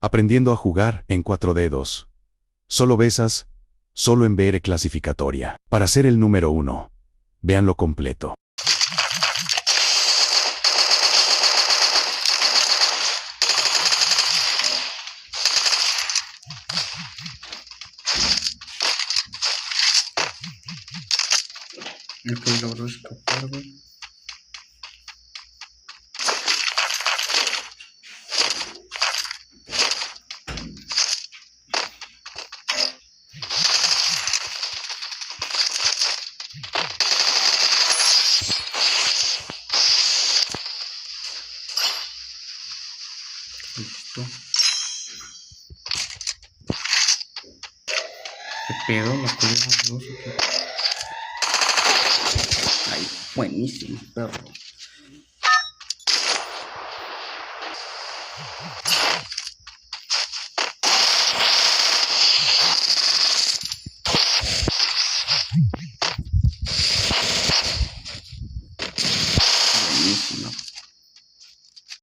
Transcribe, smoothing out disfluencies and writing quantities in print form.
Aprendiendo a jugar en 4 dedos. Solo besas, solo en BR clasificatoria. Para ser el número 1. Véanlo completo. Ok, logró escapar, güey. Listo. ¿Qué pedo? ¿La colgamos dos o qué? Ay, buenísimo, perro.